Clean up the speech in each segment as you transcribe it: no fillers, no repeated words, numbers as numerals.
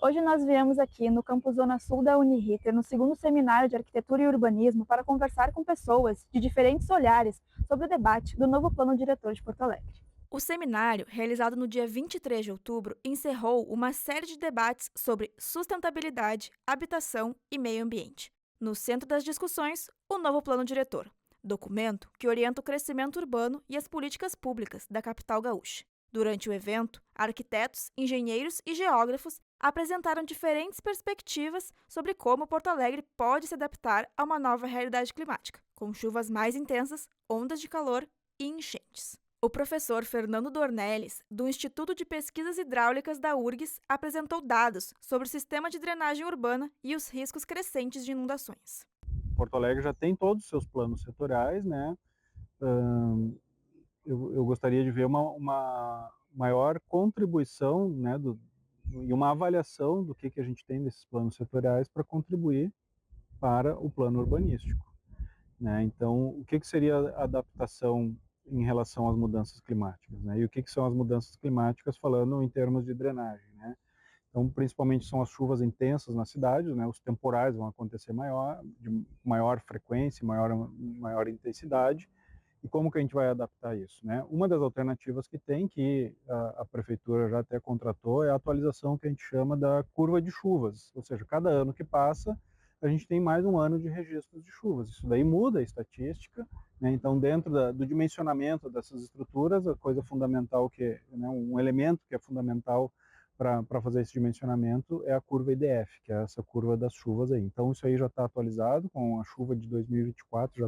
Hoje nós viemos aqui no campus Zona Sul da Uniriter, no segundo seminário de Arquitetura e Urbanismo, para conversar com pessoas de diferentes olhares sobre o debate do novo Plano Diretor de Porto Alegre. O seminário, realizado no dia 23 de outubro, encerrou uma série de debates sobre sustentabilidade, habitação e meio ambiente. No centro das discussões, o novo Plano Diretor, documento que orienta o crescimento urbano e as políticas públicas da capital gaúcha. Durante o evento, arquitetos, engenheiros e geógrafos apresentaram diferentes perspectivas sobre como Porto Alegre pode se adaptar a uma nova realidade climática, com chuvas mais intensas, ondas de calor e enchentes. O professor Fernando Dornelles, do Instituto de Pesquisas Hidráulicas da URGS, apresentou dados sobre o sistema de drenagem urbana e os riscos crescentes de inundações. Porto Alegre já tem todos os seus planos setoriais, né? Eu gostaria de ver uma maior contribuição, né, e uma avaliação do que a gente tem desses planos setoriais para contribuir para o plano urbanístico, né? Então, o que seria a adaptação em relação às mudanças climáticas, né? E o que são as mudanças climáticas falando em termos de drenagem, né? Então, principalmente são as chuvas intensas nas cidades, né? Os temporais vão acontecer de maior frequência, maior intensidade. E como que a gente vai adaptar isso, né? Uma das alternativas que tem, que a prefeitura já até contratou, é a atualização que a gente chama da curva de chuvas, ou seja, cada ano que passa, a gente tem mais um ano de registros de chuvas. Isso daí muda a estatística, né? Então, dentro do dimensionamento dessas estruturas, a coisa fundamental né, um elemento que é fundamental para fazer esse dimensionamento é a curva IDF, que é essa curva das chuvas aí. Então, isso aí já está atualizado, com a chuva de 2024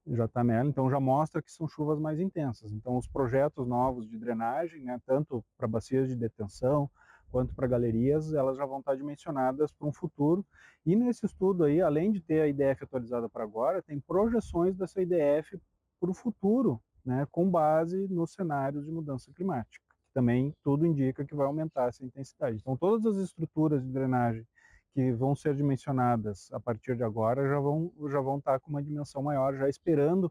já está nela, então já mostra que são chuvas mais intensas. Então, os projetos novos de drenagem, né, tanto para bacias de detenção quanto para galerias, elas já vão estar dimensionadas para um futuro. E nesse estudo aí, além de ter a IDF atualizada para agora, tem projeções dessa IDF para o futuro, né, com base nos cenários de mudança climática. Também tudo indica que vai aumentar essa intensidade. Então, todas as estruturas de drenagem que vão ser dimensionadas a partir de agora já vão estar com uma dimensão maior, já esperando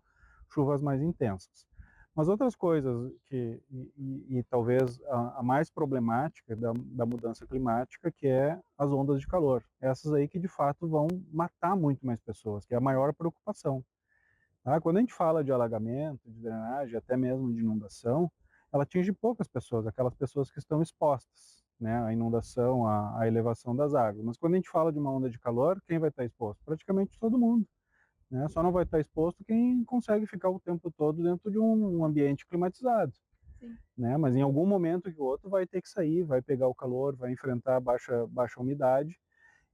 chuvas mais intensas. Mas outras coisas e talvez a mais problemática da mudança climática, que é as ondas de calor. Essas aí que de fato vão matar muito mais pessoas, que é a maior preocupação. Tá? Quando a gente fala de alagamento, de drenagem, até mesmo de inundação, ela atinge poucas pessoas, aquelas pessoas que estão expostas, né, à inundação, à elevação das águas. Mas quando a gente fala de uma onda de calor, quem vai estar exposto? Praticamente todo mundo. Né? Só não vai estar exposto quem consegue ficar o tempo todo dentro de um ambiente climatizado. Sim. Né? Mas em algum momento que o outro vai ter que sair, vai pegar o calor, vai enfrentar baixa umidade,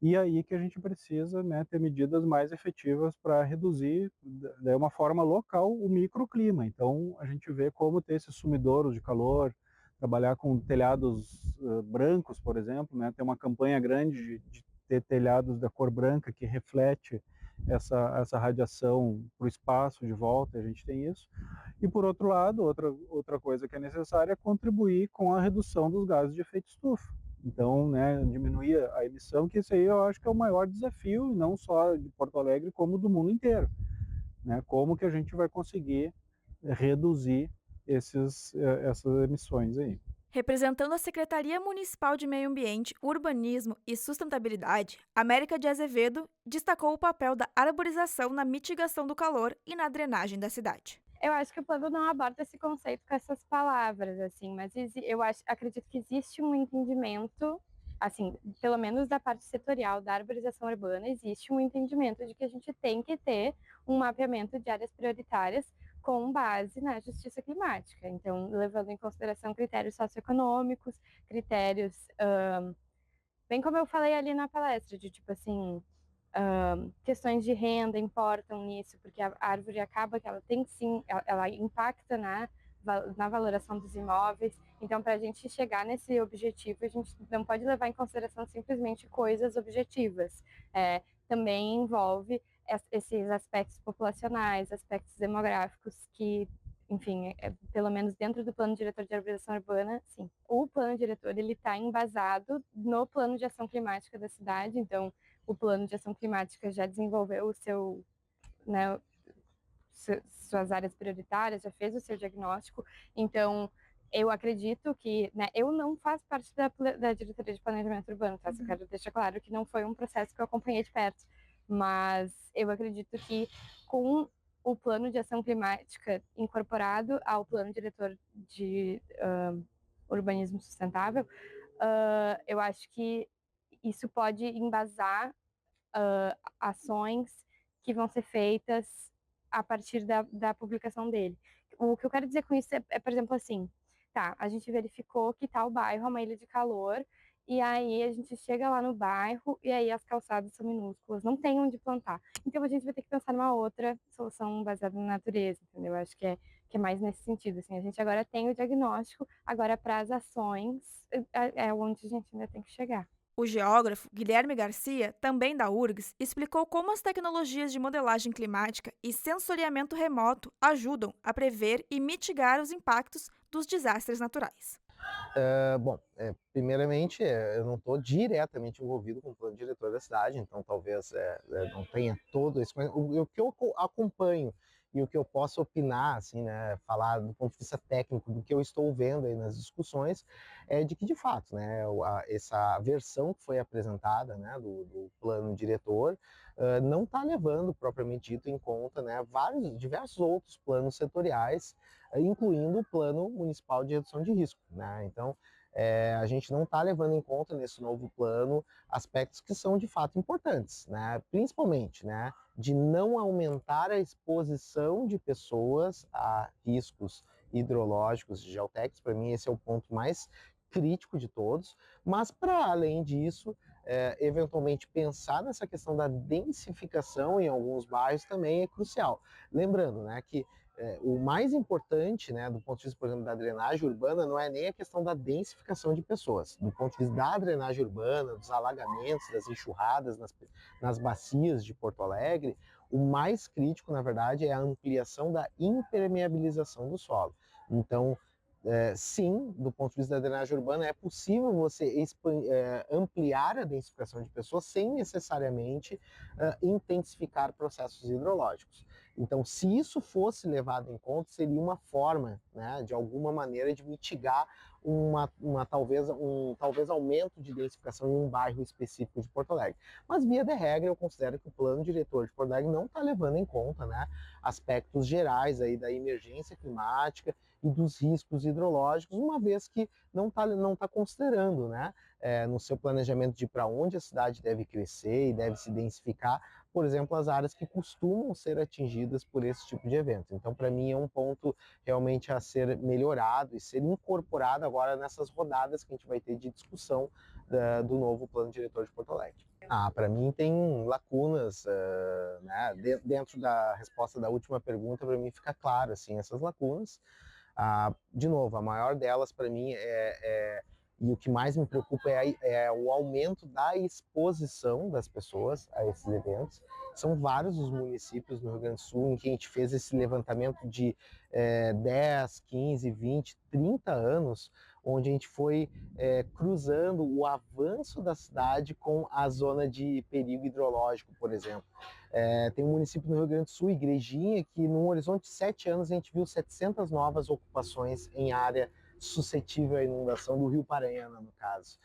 e aí que a gente precisa, né, ter medidas mais efetivas para reduzir, de uma forma local, o microclima. Então, a gente vê como ter esses sumidouros de calor, trabalhar com telhados brancos, por exemplo, né, ter uma campanha grande de ter telhados da cor branca que reflete essa radiação para o espaço de volta, a gente tem isso. E, por outro lado, outra coisa que é necessária é contribuir com a redução dos gases de efeito estufa. Então, né, diminuir a emissão, que isso aí eu acho que é o maior desafio, não só de Porto Alegre, como do mundo inteiro. Né? Como que a gente vai conseguir reduzir essas emissões aí. Representando a Secretaria Municipal de Meio Ambiente, Urbanismo e Sustentabilidade, América de Azevedo destacou o papel da arborização na mitigação do calor e na drenagem da cidade. Eu acho que o plano não aborda esse conceito com essas palavras, assim, mas acredito que existe um entendimento, assim, pelo menos da parte setorial da arborização urbana, existe um entendimento de que a gente tem que ter um mapeamento de áreas prioritárias com base na justiça climática. Então, levando em consideração critérios socioeconômicos, critérios, bem como eu falei ali na palestra, de tipo assim, questões de renda importam nisso, porque a árvore acaba que ela tem sim, ela impacta na valoração dos imóveis. Então, para a gente chegar nesse objetivo, a gente não pode levar em consideração simplesmente coisas objetivas. Também envolve esses aspectos populacionais, aspectos demográficos que, enfim, pelo menos dentro do plano diretor de arborização urbana, sim. O plano diretor ele está embasado no plano de ação climática da cidade, então o plano de ação climática já desenvolveu né, suas áreas prioritárias, já fez o seu diagnóstico, então eu acredito que, né, eu não faço parte da diretoria de planejamento urbano, tá? Eu quero deixar claro que não foi um processo que eu acompanhei de perto, mas eu acredito que com o plano de ação climática incorporado ao plano diretor de urbanismo sustentável, eu acho que isso pode embasar ações que vão ser feitas a partir da publicação dele. O que eu quero dizer com isso por exemplo, assim, tá, a gente verificou que tal bairro é uma ilha de calor, e aí a gente chega lá no bairro e aí as calçadas são minúsculas, não tem onde plantar. Então a gente vai ter que pensar numa outra solução baseada na natureza, entendeu? Eu acho que é mais nesse sentido, assim, a gente agora tem o diagnóstico, agora para as ações é onde a gente ainda tem que chegar. O geógrafo Guilherme Garcia, também da URGS, explicou como as tecnologias de modelagem climática e sensoriamento remoto ajudam a prever e mitigar os impactos dos desastres naturais. Bom, primeiramente, eu não estou diretamente envolvido com o plano diretor da cidade, então talvez não tenha todo esse conhecimento. O que eu acompanho e o que eu posso opinar, assim, né, falar do ponto de vista técnico do que eu estou vendo aí nas discussões, é de que, de fato, né, essa versão que foi apresentada, né, do plano diretor, não está levando, propriamente dito, em conta, né, diversos outros planos setoriais, incluindo o Plano Municipal de Redução de Risco, né? Então, a gente não está levando em conta nesse novo plano aspectos que são de fato importantes, né? Principalmente, né, de não aumentar a exposição de pessoas a riscos hidrológicos e geotécnicos. Para mim, esse é o ponto mais crítico de todos, mas para além disso, eventualmente pensar nessa questão da densificação em alguns bairros também é crucial. Lembrando, né, que o mais importante, né, do ponto de vista, por exemplo, da drenagem urbana, não é nem a questão da densificação de pessoas. Do ponto de vista da drenagem urbana, dos alagamentos, das enxurradas nas bacias de Porto Alegre, o mais crítico, na verdade, é a ampliação da impermeabilização do solo. Então, sim, do ponto de vista da drenagem urbana, é possível você ampliar a densificação de pessoas sem necessariamente intensificar processos hidrológicos. Então, se isso fosse levado em conta, seria uma forma, né, de alguma maneira, de mitigar talvez aumento de densificação em um bairro específico de Porto Alegre. Mas, via de regra, eu considero que o plano diretor de Porto Alegre não está levando em conta, né, aspectos gerais aí da emergência climática e dos riscos hidrológicos, uma vez que não tá considerando, né, no seu planejamento de para onde a cidade deve crescer e deve se densificar, por exemplo, as áreas que costumam ser atingidas por esse tipo de evento. Então, para mim, é um ponto realmente a ser melhorado e ser incorporado agora nessas rodadas que a gente vai ter de discussão do novo plano diretor de Porto Alegre. Para mim tem lacunas, né? Dentro da resposta da última pergunta, para mim fica claro, assim, essas lacunas. De novo, a maior delas para mim e o que mais me preocupa é o aumento da exposição das pessoas a esses eventos. São vários os municípios no Rio Grande do Sul em que a gente fez esse levantamento de 10, 15, 20, 30 anos, onde a gente foi cruzando o avanço da cidade com a zona de perigo hidrológico, por exemplo. Tem um município no Rio Grande do Sul, Igrejinha, que num horizonte de 7 anos a gente viu 700 novas ocupações em área suscetível à inundação do Rio Paranhana, no caso.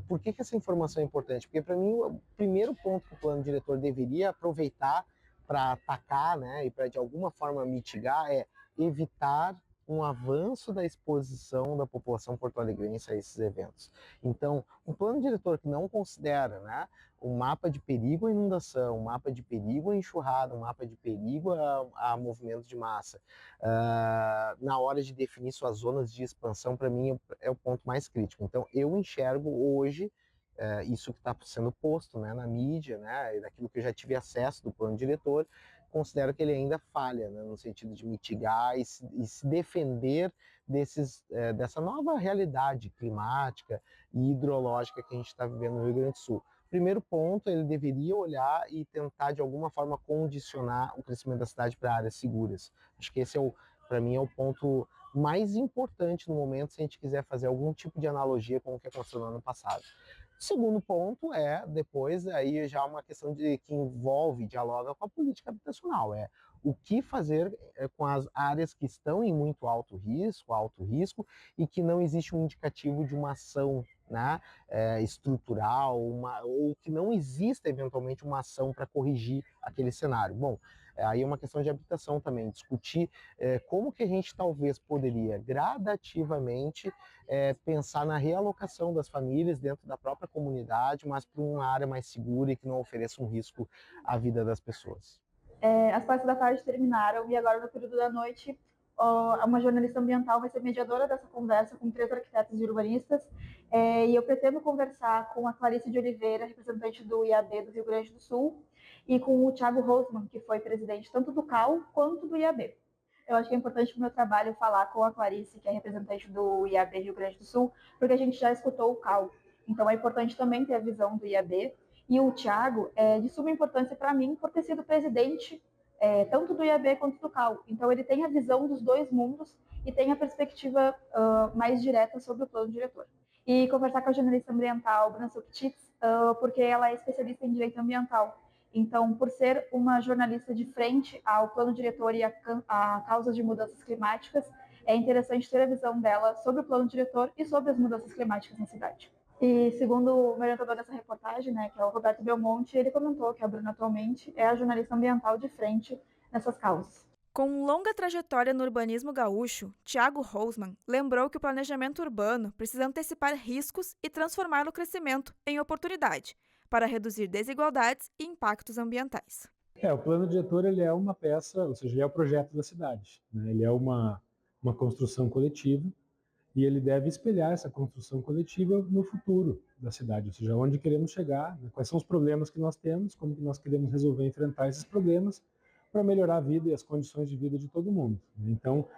Por que essa informação é importante? Porque, para mim, o primeiro ponto que o plano diretor deveria aproveitar para atacar, né, e para, de alguma forma, mitigar, é evitar um avanço da exposição da população porto-alegrense a esses eventos. Então, um plano diretor que não considera, né, um mapa de perigo à inundação, um mapa de perigo à enxurrada, um mapa de perigo a movimentos de massa, na hora de definir suas zonas de expansão, para mim é o ponto mais crítico. Então, eu enxergo hoje isso que está sendo posto, né, na mídia, né, daquilo que eu já tive acesso do plano diretor, considero que ele ainda falha, né, no sentido de mitigar e se defender dessa nova realidade climática e hidrológica que a gente está vivendo no Rio Grande do Sul. Primeiro ponto, ele deveria olhar e tentar, de alguma forma, condicionar o crescimento da cidade para áreas seguras. Acho que esse, para mim, é o ponto mais importante no momento, se a gente quiser fazer algum tipo de analogia com o que aconteceu no ano passado. Segundo ponto é, depois, aí já uma questão que envolve, dialoga com a política habitacional, é o que fazer com as áreas que estão em muito alto risco, e que não existe um indicativo de uma ação, né, estrutural, ou que não exista eventualmente uma ação para corrigir aquele cenário. Bom, aí é uma questão de habitação também, discutir como que a gente talvez poderia gradativamente pensar na realocação das famílias dentro da própria comunidade, mas para uma área mais segura e que não ofereça um risco à vida das pessoas. As classes da tarde terminaram e agora no período da noite uma jornalista ambiental vai ser mediadora dessa conversa com 3 arquitetos e urbanistas, e eu pretendo conversar com a Clarice de Oliveira, representante do IAB do Rio Grande do Sul, e com o Thiago Rosman, que foi presidente tanto do CAL quanto do IAB. Eu acho que é importante para o meu trabalho falar com a Clarice, que é representante do IAB Rio Grande do Sul, porque a gente já escutou o CAL. Então é importante também ter a visão do IAB. E o Thiago é de suma importância para mim por ter sido presidente tanto do IAB quanto do CAL. Então ele tem a visão dos dois mundos e tem a perspectiva mais direta sobre o plano diretor. E conversar com a jornalista ambiental Bruna Sukchits, porque ela é especialista em direito ambiental. Então, por ser uma jornalista de frente ao plano diretor e a causas de mudanças climáticas, é interessante ter a visão dela sobre o plano diretor e sobre as mudanças climáticas na cidade. E segundo o orientador dessa reportagem, né, que é o Roberto Belmonte, ele comentou que a Bruna atualmente é a jornalista ambiental de frente nessas causas. Com longa trajetória no urbanismo gaúcho, Thiago Rosman lembrou que o planejamento urbano precisa antecipar riscos e transformar o crescimento em oportunidade, para reduzir desigualdades e impactos ambientais. O plano diretor ele é uma peça, ou seja, ele é o projeto da cidade, né? Ele é uma construção coletiva e ele deve espelhar essa construção coletiva no futuro da cidade, ou seja, onde queremos chegar, né? Quais são os problemas que nós temos, como que nós queremos resolver e enfrentar esses problemas para melhorar a vida e as condições de vida de todo mundo, né? Então,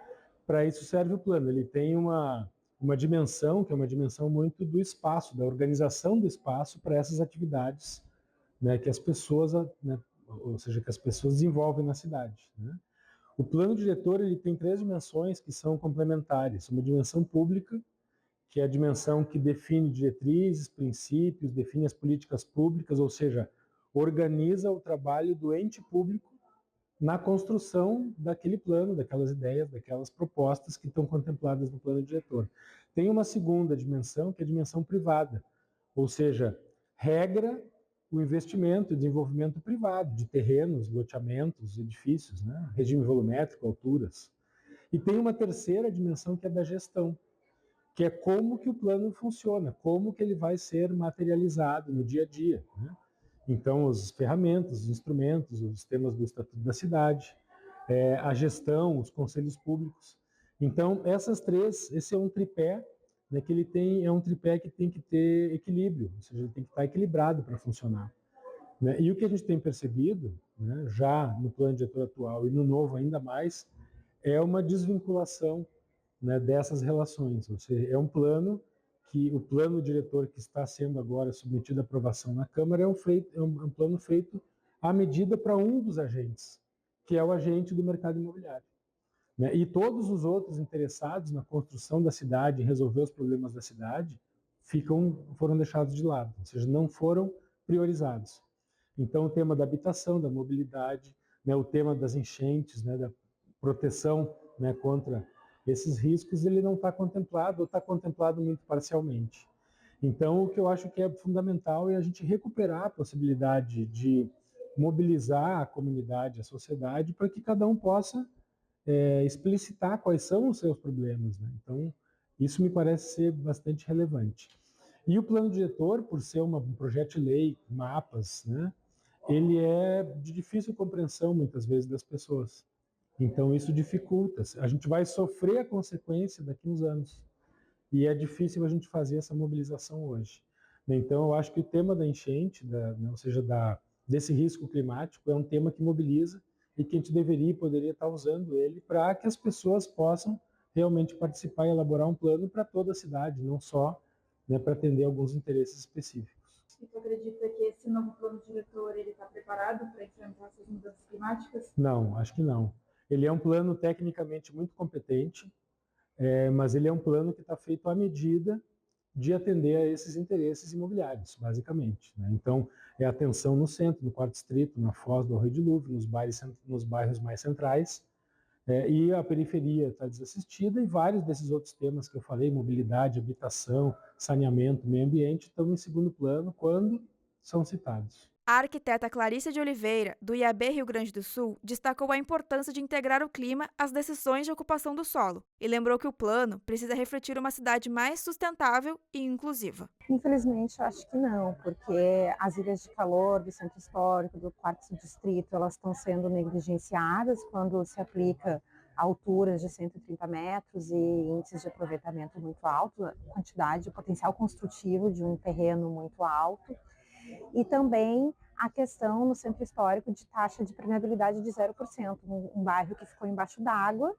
para isso serve o plano. Ele tem uma dimensão, que é uma dimensão muito do espaço, da organização do espaço para essas atividades, né, que as pessoas, né, ou seja, que as pessoas desenvolvem na cidade, né? O plano diretor ele tem 3 dimensões que são complementares. Uma dimensão pública, que é a dimensão que define diretrizes, princípios, define as políticas públicas, ou seja, organiza o trabalho do ente público na construção daquele plano, daquelas ideias, daquelas propostas que estão contempladas no plano diretor. Tem uma segunda dimensão, que é a dimensão privada, ou seja, regra o investimento e desenvolvimento privado de terrenos, loteamentos, edifícios, né? Regime volumétrico, alturas. E tem uma terceira dimensão que é da gestão, que é como que o plano funciona, como que ele vai ser materializado no dia a dia, né? Então, as ferramentas, os instrumentos, os temas do Estatuto da Cidade, a gestão, os conselhos públicos. Então, essas 3, esse é um tripé, né, que é um tripé que tem que ter equilíbrio, ou seja, ele tem que estar equilibrado para funcionar, né? E o que a gente tem percebido, né, já no plano diretor atual e no novo ainda mais, é uma desvinculação, né, dessas relações. Ou seja, é um plano que o plano diretor que está sendo agora submetido à aprovação na Câmara é um plano feito à medida para um dos agentes, que é o agente do mercado imobiliário, né? E todos os outros interessados na construção da cidade, em resolver os problemas da cidade, foram deixados de lado, ou seja, não foram priorizados. Então, o tema da habitação, da mobilidade, né, o tema das enchentes, né, da proteção, né, contra esses riscos, ele não está contemplado ou está contemplado muito parcialmente. Então, o que eu acho que é fundamental é a gente recuperar a possibilidade de mobilizar a comunidade, a sociedade, para que cada um possa explicitar quais são os seus problemas, né? Então, isso me parece ser bastante relevante. E o plano diretor, por ser um projeto de lei, mapas, né, ele é de difícil compreensão, muitas vezes, das pessoas. Então, isso dificulta. A gente vai sofrer a consequência daqui a uns anos. E é difícil a gente fazer essa mobilização hoje. Então, eu acho que o tema da enchente, ou seja, desse risco climático, é um tema que mobiliza e que a gente deveria e poderia estar usando ele para que as pessoas possam realmente participar e elaborar um plano para toda a cidade, não só, né, para atender alguns interesses específicos. E tu acredita que esse novo plano diretor está preparado para enfrentar essas mudanças climáticas? Não, acho que não. Ele é um plano tecnicamente muito competente, mas ele é um plano que está feito à medida de atender a esses interesses imobiliários, basicamente, né? Então, é atenção no centro, no Quarto Distrito, na Foz do Arroio de Louvre, nos bairros mais centrais, e a periferia está desassistida, e vários desses outros temas que eu falei, mobilidade, habitação, saneamento, meio ambiente, estão em segundo plano quando são citados. A arquiteta Clarice de Oliveira, do IAB Rio Grande do Sul, destacou a importância de integrar o clima às decisões de ocupação do solo e lembrou que o plano precisa refletir uma cidade mais sustentável e inclusiva. Infelizmente, eu acho que não, porque as ilhas de calor do centro histórico, do quarto distrito, elas estão sendo negligenciadas quando se aplica alturas de 130 metros e índices de aproveitamento muito alto, quantidade, potencial construtivo de um terreno muito alto. E também a questão no centro histórico de taxa de permeabilidade de 0%. Um bairro que ficou embaixo d'água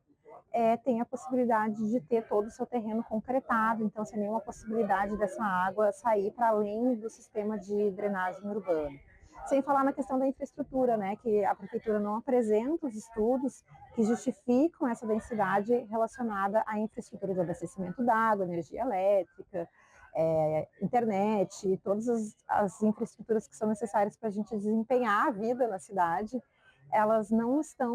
tem a possibilidade de ter todo o seu terreno concretado, então sem nenhuma possibilidade dessa água sair para além do sistema de drenagem urbano. Sem falar na questão da infraestrutura, né, que a prefeitura não apresenta os estudos que justificam essa densidade relacionada à infraestrutura de abastecimento d'água, energia elétrica, internet, todas as infraestruturas que são necessárias para a gente desempenhar a vida na cidade, elas não está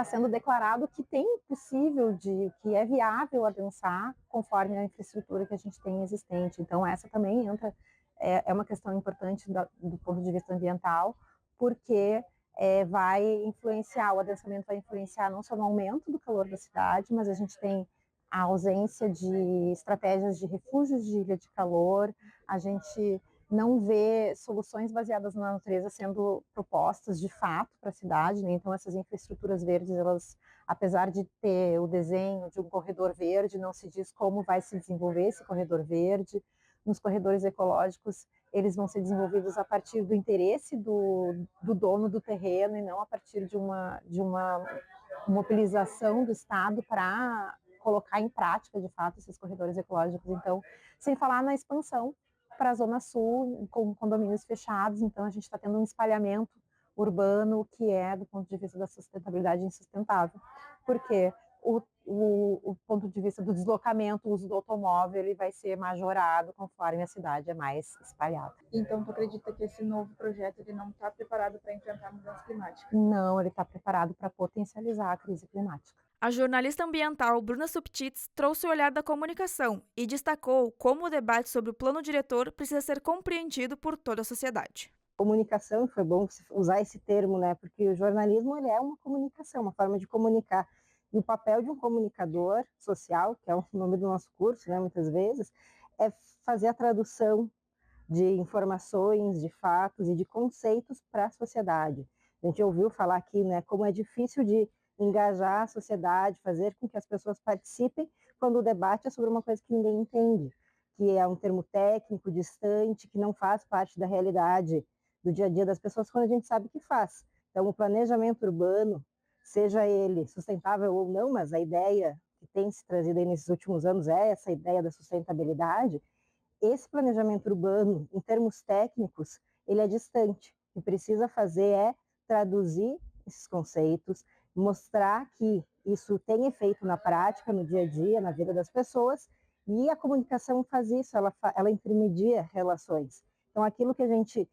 sendo declarado que que é viável adensar conforme a infraestrutura que a gente tem existente. Então essa também é uma questão importante do ponto de vista ambiental, porque o adensamento vai influenciar não só no aumento do calor da cidade, mas a gente tem a ausência de estratégias de refúgios de ilha de calor, a gente não vê soluções baseadas na natureza sendo propostas de fato para a cidade, né? Então essas infraestruturas verdes, elas, apesar de ter o desenho de um corredor verde, não se diz como vai se desenvolver esse corredor verde. Nos corredores ecológicos, eles vão ser desenvolvidos a partir do interesse do dono do terreno e não a partir de uma mobilização do Estado para colocar em prática, de fato, esses corredores ecológicos. Então, sem falar na expansão para a Zona Sul, com condomínios fechados, então a gente está tendo um espalhamento urbano que do ponto de vista da sustentabilidade, insustentável. Porque o ponto de vista do deslocamento, o uso do automóvel, ele vai ser majorado conforme a cidade é mais espalhada. Então, tu acredita que esse novo projeto ele não está preparado para enfrentar a mudança climática? Não, ele está preparado para potencializar a crise climática. A jornalista ambiental Bruna Subtits trouxe o olhar da comunicação e destacou como o debate sobre o plano diretor precisa ser compreendido por toda a sociedade. Comunicação, foi bom usar esse termo, né? Porque o jornalismo ele é uma comunicação, uma forma de comunicar. E o papel de um comunicador social, que é o nome do nosso curso, né, muitas vezes, é fazer a tradução de informações, de fatos e de conceitos para a sociedade. A gente ouviu falar aqui, né, como é difícil de engajar a sociedade, fazer com que as pessoas participem quando o debate é sobre uma coisa que ninguém entende, que é um termo técnico, distante, que não faz parte da realidade do dia a dia das pessoas, quando a gente sabe que faz. Então, o planejamento urbano, seja ele sustentável ou não, mas a ideia que tem se trazido aí nesses últimos anos é essa ideia da sustentabilidade. Esse planejamento urbano, em termos técnicos, ele é distante. O que precisa fazer é traduzir esses conceitos, mostrar que isso tem efeito na prática, no dia a dia, na vida das pessoas, e a comunicação faz isso, ela intermedia relações. Então, aquilo que a gente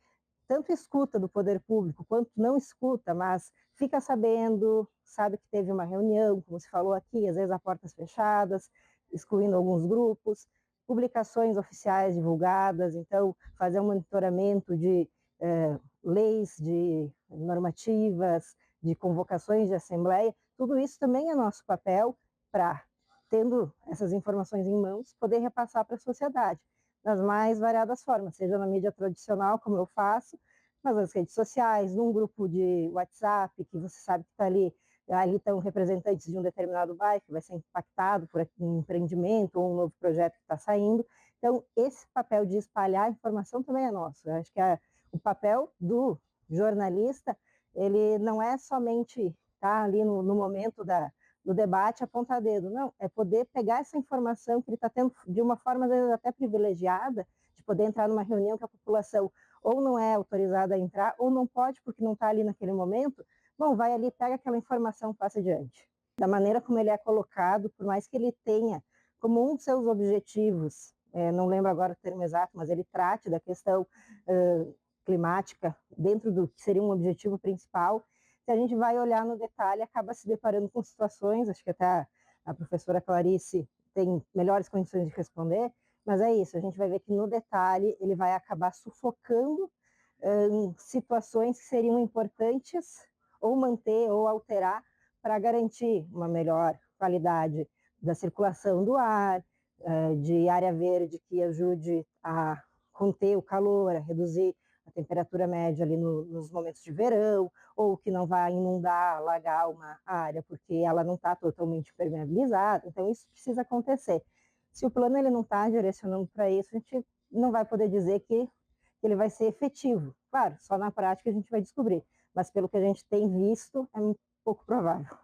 tanto escuta do poder público, quanto não escuta, mas fica sabendo, sabe que teve uma reunião, como se falou aqui, às vezes a portas fechadas, excluindo alguns grupos, publicações oficiais divulgadas, então fazer um monitoramento de leis, de normativas, de convocações de assembleia, tudo isso também é nosso papel para, tendo essas informações em mãos, poder repassar para a sociedade, das mais variadas formas, seja na mídia tradicional, como eu faço, mas nas redes sociais, num grupo de WhatsApp, que você sabe que está ali estão representantes de um determinado bairro que vai ser impactado por um empreendimento ou um novo projeto que está saindo. Então, esse papel de espalhar a informação também é nosso. Eu acho que o papel do jornalista, ele não é somente estar ali no momento do debate apontar dedo, não, é poder pegar essa informação que ele está tendo de uma forma às vezes até privilegiada, de poder entrar numa reunião que a população ou não é autorizada a entrar, ou não pode porque não está ali naquele momento. Bom, vai ali, pega aquela informação, passa adiante. Da maneira como ele é colocado, por mais que ele tenha como um de seus objetivos, não lembro agora o termo exato, mas ele trate da questão climática dentro do que seria um objetivo principal. Se a gente vai olhar no detalhe, acaba se deparando com situações, acho que até a professora Clarice tem melhores condições de responder, mas é isso, a gente vai ver que no detalhe ele vai acabar sufocando situações que seriam importantes ou manter ou alterar para garantir uma melhor qualidade da circulação do ar, de área verde que ajude a conter o calor, a reduzir a temperatura média ali nos momentos de verão, ou que não vai inundar, alagar uma área porque ela não está totalmente permeabilizada. Então, isso precisa acontecer. Se o plano ele não está direcionando para isso, a gente não vai poder dizer que ele vai ser efetivo. Claro, só na prática a gente vai descobrir, mas pelo que a gente tem visto, é um pouco provável.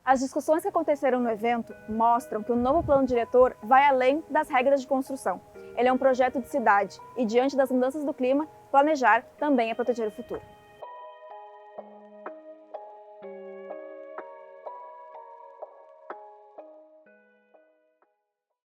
As discussões que aconteceram no evento mostram que o novo plano diretor vai além das regras de construção. Ele é um projeto de cidade e, diante das mudanças do clima, planejar também é proteger o futuro.